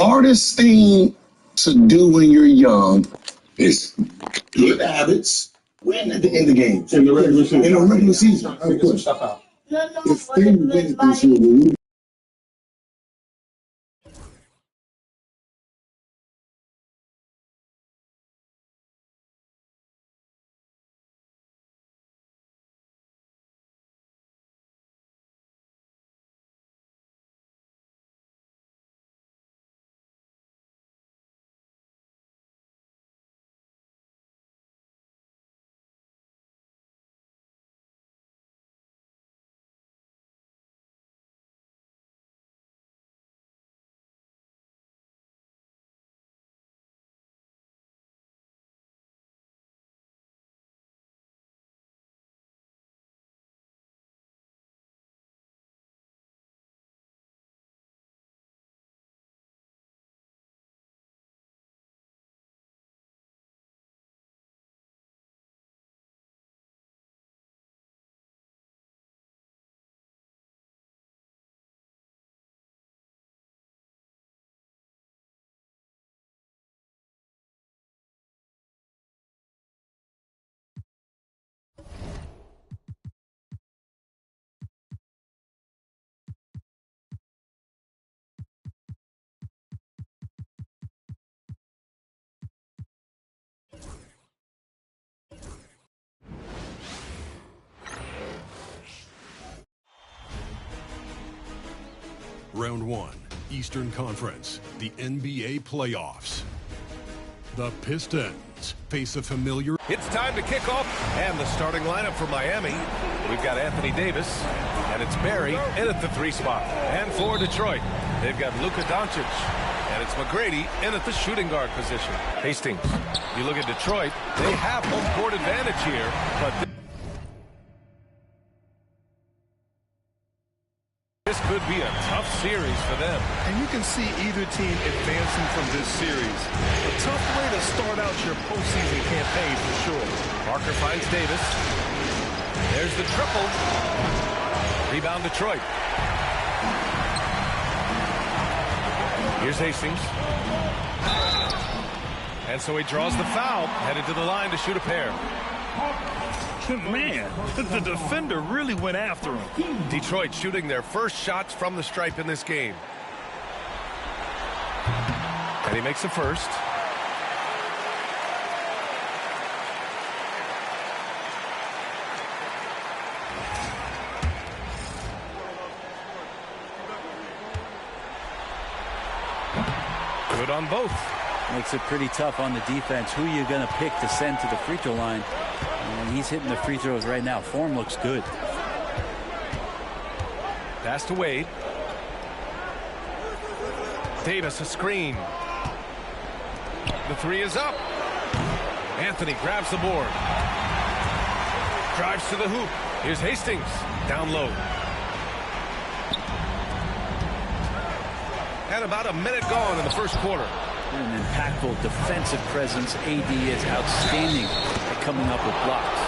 Hardest thing to do when you're young is good habits. Win at the end of the game. In the regular season. In the regular season. Figure some stuff out. If they win this year, will you Round 1, Eastern Conference, the NBA playoffs. The Pistons face a familiar... It's time to kick off, and the starting lineup for Miami. We've got Anthony Davis, and it's Barry in at the 3 spot. And for Detroit, they've got Luka Doncic, and it's McGrady in at the shooting guard position. Hastings, you look at Detroit, they have home court advantage here, but... This could be a tough series for them. And you can see either team advancing from this series. A tough way to start out your postseason campaign for sure. Parker finds Davis. There's the triple. Rebound Detroit. Here's Hastings. And so he draws the foul, headed to the line to shoot a pair. Man, the defender really went after him. Detroit shooting their first shots from the stripe in this game. And he makes the first. Good on both. Makes it pretty tough on the defense. Who are you going to pick to send to the free throw line? And he's hitting the free throws right now. Form looks good. Pass to Wade. Davis a screen. The 3 is up. Anthony grabs the board. Drives to the hoop. Here's Hastings. Down low. And about a minute gone in the first quarter. An impactful defensive presence. AD is outstanding at coming up with blocks.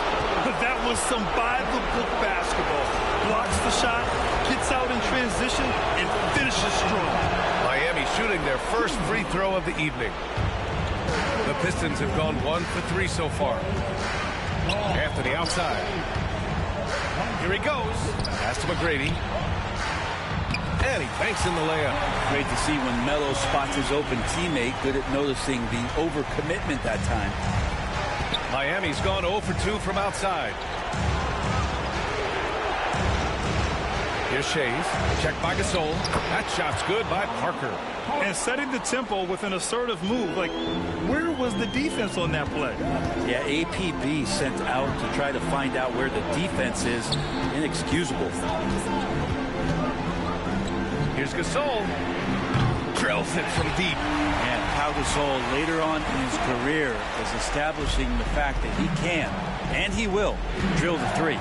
That was some by-the-book basketball. Blocks the shot, gets out in transition, and finishes strong. Miami shooting their first free throw of the evening. The Pistons have gone 1 for 3 so far. Anthony outside. Here he goes. Pass to McGrady. And he banks in the layup. Great to see when Melo spots his open teammate. Good at noticing the overcommitment that time. Miami's gone 0 for 2 from outside. Here's Shays. Checked by Gasol. That shot's good by Parker. And setting the tempo with an assertive move. Like, where was the defense on that play? Yeah, APB sent out to try to find out where the defense is. Inexcusable. Here's Gasol. Drills it from deep. And Pau Gasol later on in his career is establishing the fact that he can, and he will, drill the three.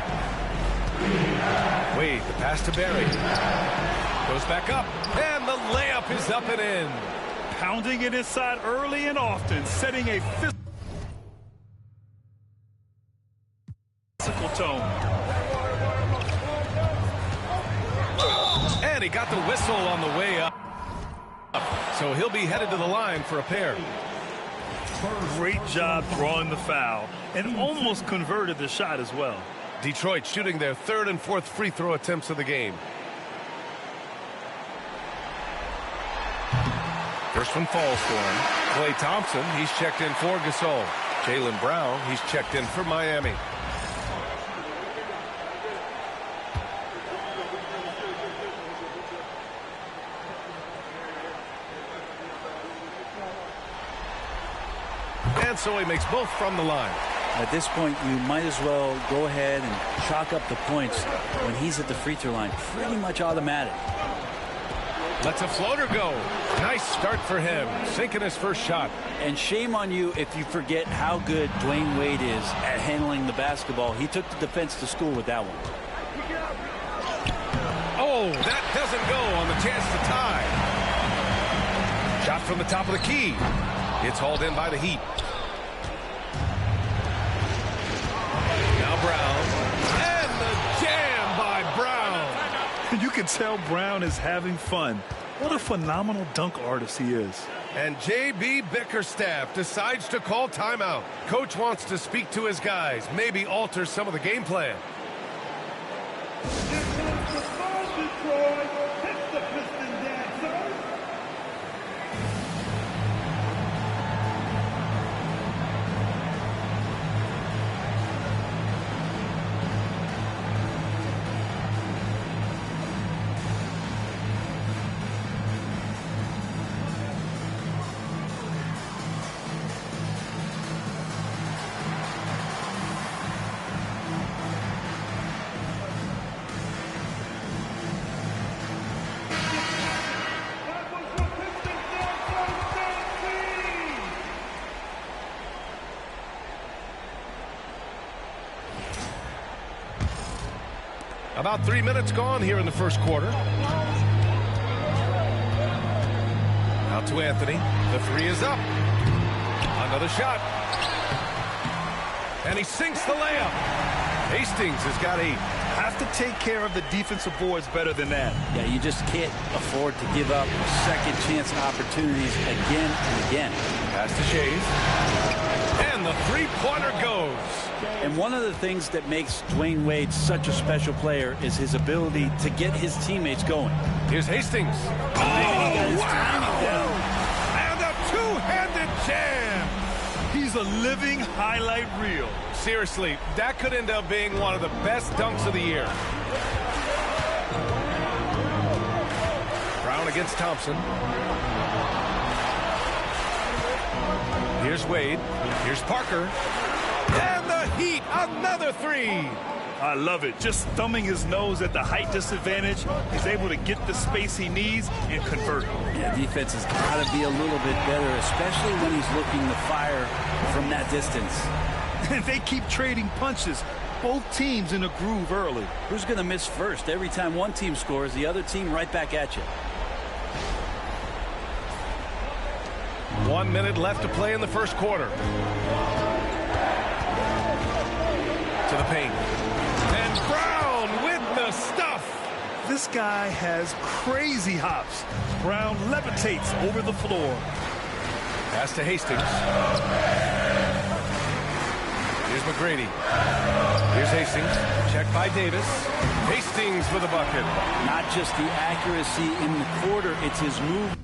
Wade, the pass to Barry. Goes back up, and the layup is up and in. Pounding it inside early and often, setting a physical tone. And he got the whistle on the way up. So he'll be headed to the line for a pair. Great job drawing the foul, and almost converted the shot as well. Detroit shooting their third and fourth free throw attempts of the game. First one falls for him. Klay Thompson, he's checked in for Gasol. Jaylen Brown, he's checked in for Miami. And so he makes both from the line. At this point, you might as well go ahead and chalk up the points when he's at the free throw line. Pretty much automatic. Lets a floater go. Nice start for him. Sinking his first shot. And shame on you if you forget how good Dwayne Wade is at handling the basketball. He took the defense to school with that one. Oh, that doesn't go on the chance to tie. Shot from the top of the key. It's hauled in by the Heat. Now Brown. And the jam by Brown. You can tell Brown is having fun. What a phenomenal dunk artist he is. And J.B. Bickerstaff decides to call timeout. Coach wants to speak to his guys, maybe alter some of the game plan. About 3 minutes gone here in the first quarter. Out to Anthony. The three is up. Another shot. And he sinks the layup. Hastings has got 8. Have to take care of the defensive boards better than that. Yeah, you just can't afford to give up second chance opportunities again and again. Pass to Shays. And the three-pointer goes. And one of the things that makes Dwayne Wade such a special player is his ability to get his teammates going. Here's Hastings. Oh, wow! And a two-handed jam. He's a living highlight reel. Seriously, that could end up being one of the best dunks of the year. Brown against Thompson. Here's Wade. Here's Parker. And the Heat, another three. I love it. Just thumbing his nose at the height disadvantage. He's able to get the space he needs and convert. Yeah, defense has got to be a little bit better, especially when he's looking to fire from that distance. And they keep trading punches. Both teams in a groove early. Who's going to miss first? Every time one team scores, the other team right back at you. 1 minute left to play in the first quarter. To the paint. And Brown with the stuff. This guy has crazy hops. Brown levitates over the floor. Pass to Hastings. Here's McGrady. Here's Hastings. Checked by Davis. Hastings for the bucket. Not just the accuracy in the quarter, it's his move.